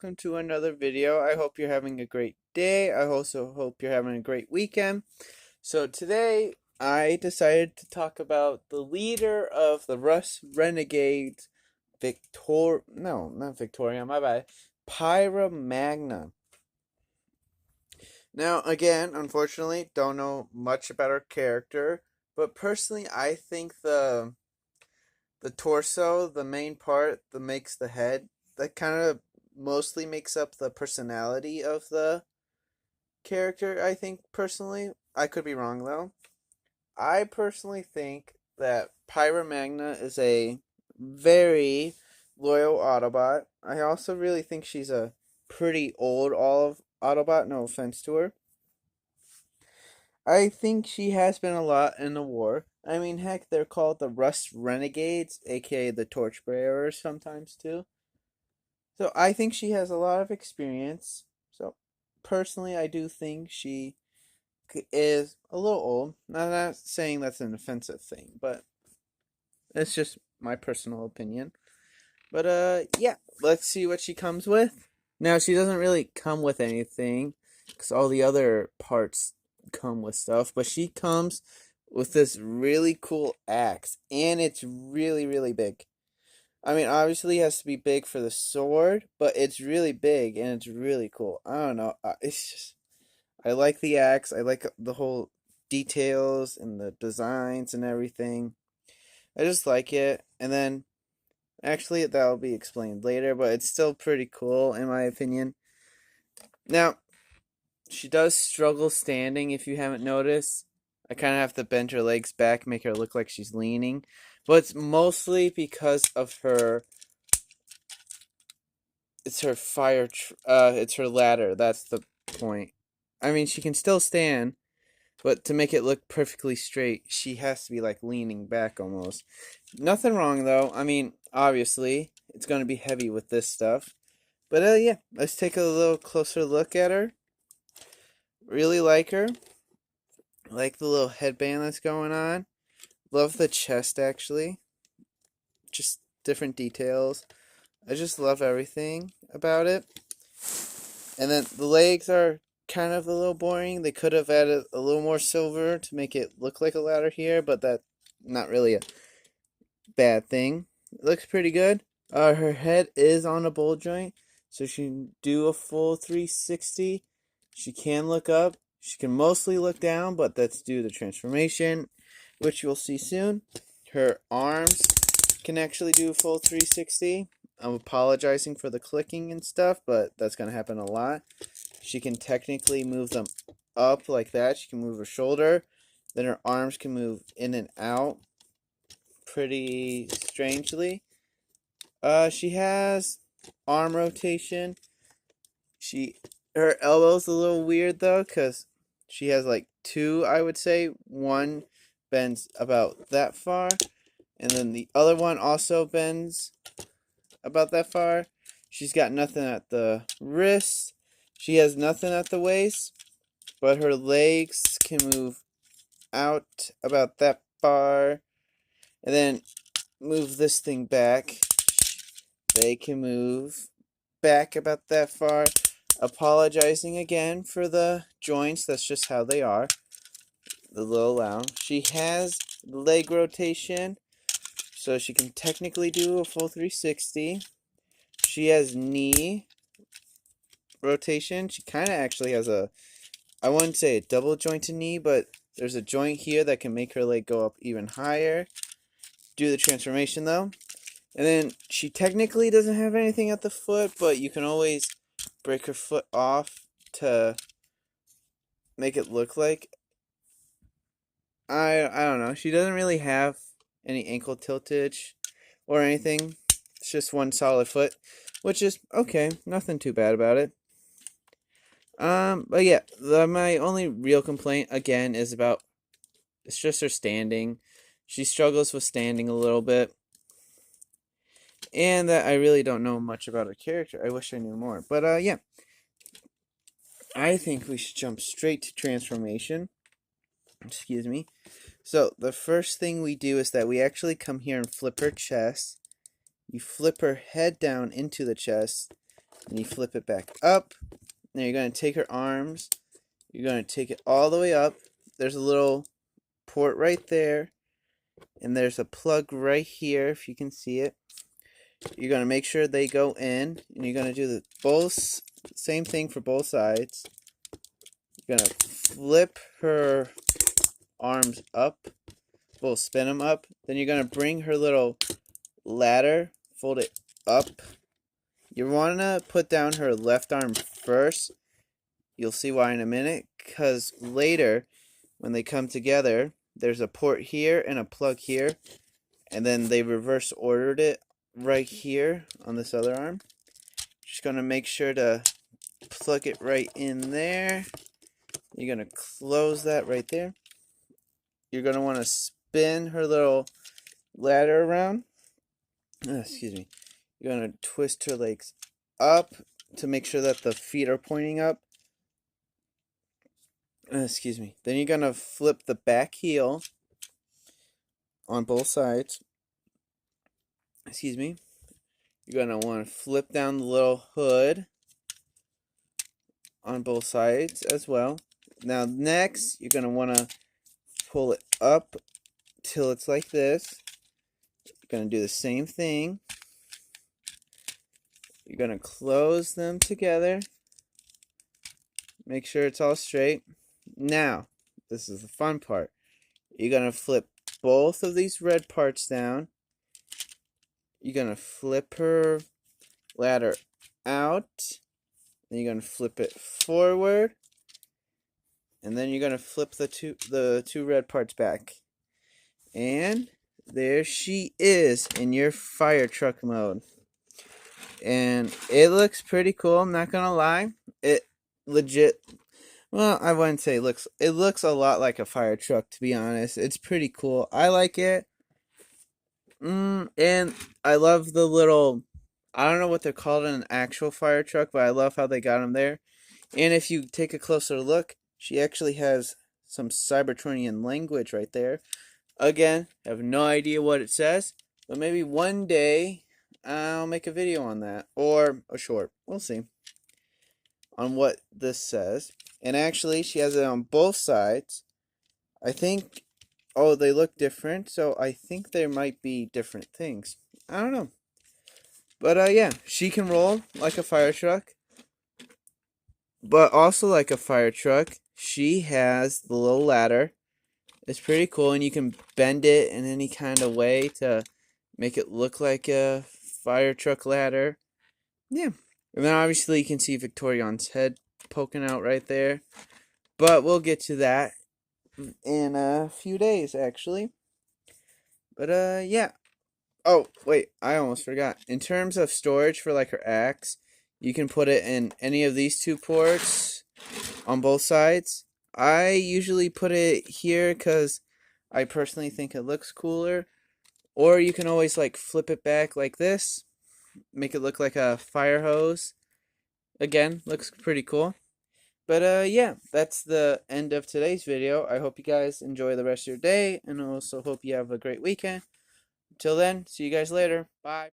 welcome to another video. I hope you're having a great day. I also hope you're having a great weekend. So today I decided to talk about the leader of the Rust Renegades, not Victoria, my bad, Prya Magna. Now, again, unfortunately, don't know much about her character, but personally, I think the torso, the main part that makes the head, that kind of mostly makes up the personality of the character, I think, personally. I could be wrong, though. I personally think that Pyra Magna is a very loyal Autobot. I also really think she's a pretty old Autobot, no offense to her. I think she has been a lot in the war. I mean, heck, they're called the Rust Renegades, aka the Torchbearers sometimes too. So I think she has a lot of experience. So personally, I do think she is a little old. I'm not saying that's an offensive thing, but it's just my personal opinion. But yeah, let's see what she comes with. Now, she doesn't really come with anything because all the other parts come with stuff, but she comes with this really cool axe, and it's really, really big. I mean, obviously, it has to be big for the sword, but it's really big and it's really cool. I don't know. It's just, I like the axe. I like the whole details and the designs and everything. I just like it. And then, actually, that'll be explained later, but it's still pretty cool, in my opinion. Now, she does struggle standing, if you haven't noticed. I kind of have to bend her legs back, make her look like she's leaning. But it's mostly because of her. It's her it's her ladder. That's the point. I mean, she can still stand, but to make it look perfectly straight, she has to be like leaning back almost. Nothing wrong though. I mean, obviously, it's going to be heavy with this stuff. But yeah, let's take a little closer look at her. Really like her. Like the little headband that's going on. Love the chest, actually. Just different details. I just love everything about it. And then the legs are kind of a little boring. They could have added a little more silver to make it look like a ladder here, but that's not really a bad thing. It looks pretty good. Her head is on a ball joint, so she can do a full 360. She can look up. She can mostly look down, but that's due to transformation, which you'll see soon. Her arms can actually do a full 360. I'm apologizing for the clicking and stuff, but that's going to happen a lot. She can technically move them up like that. She can move her shoulder. Then her arms can move in and out pretty strangely. She has arm rotation. Her elbow's a little weird though, because she has like two, I would say. One bends about that far, and then the other one also bends about that far. She's got nothing at the wrist. She has nothing at the waist, but her legs can move out about that far, and then move this thing back. They can move back about that far. Apologizing again for the joints. That's just how they are. The little lounge. She has leg rotation, so she can technically do a full 360. She has knee rotation. She kind of actually has I wouldn't say a double jointed knee, but there's a joint here that can make her leg go up even higher. Do the transformation though. And then she technically doesn't have anything at the foot, but you can always break her foot off to make it look like. I don't know. She doesn't really have any ankle tiltage or anything. It's just one solid foot, which is okay. Nothing too bad about it. But yeah, my only real complaint again is about it's just her standing. She struggles with standing a little bit. And that I really don't know much about her character. I wish I knew more. But yeah. I think we should jump straight to transformation. Excuse me. So the first thing we do is that we actually come here and flip her chest. You flip her head down into the chest. and you flip it back up. Now you're going to take her arms, you're going to take it all the way up. There's a little port right there, and there's a plug right here if you can see it. You're going to make sure they go in, and you're going to do the same thing for both sides. You're going to flip her arms up, we'll spin them up. Then you're going to bring her little ladder, fold it up. You want to put down her left arm first. You'll see why in a minute, because later when they come together, there's a port here and a plug here, and then they reverse ordered it right here on this other arm. Just going to make sure to plug it right in there. You're going to close that right there. You're going to want to spin her little ladder around. Excuse me. You're going to twist her legs up to make sure that the feet are pointing up. Excuse me. Then you're going to flip the back heel on both sides. Excuse me. You're going to want to flip down the little hood on both sides as well. Now next, you're going to want to pull it up till it's like this. You're going to do the same thing. You're going to close them together. Make sure it's all straight. Now, this is the fun part. You're going to flip both of these red parts down. You're going to flip her ladder out. Then you're going to flip it forward. And then you're going to flip the two red parts back. And there she is in your fire truck mode. And it looks pretty cool, I'm not going to lie. It legit, well, I wouldn't say it looks a lot like a fire truck, to be honest. It's pretty cool. I like it. And I love the little, I don't know what they're called in an actual fire truck, but I love how they got them there. And if you take a closer look, she actually has some Cybertronian language right there. Again, I have no idea what it says, but maybe one day I'll make a video on that, or a short, we'll see, on what this says. And actually, she has it on both sides. I think, oh, they look different, so I think there might be different things. I don't know. But yeah, she can roll like a fire truck, but also like a fire truck, she has the little ladder. It's pretty cool, and you can bend it in any kind of way to make it look like a fire truck ladder. Yeah. And then obviously you can see Victorion's head poking out right there. But we'll get to that in a few days, actually. But yeah. Oh, wait, I almost forgot. In terms of storage for like her axe, you can put it in any of these two ports on both sides. I usually put it here because I personally think it looks cooler. Or you can always like flip it back like this. Make it look like a fire hose. Again, looks pretty cool. But yeah, that's the end of today's video. I hope you guys enjoy the rest of your day. And I also hope you have a great weekend. Until then, see you guys later. Bye.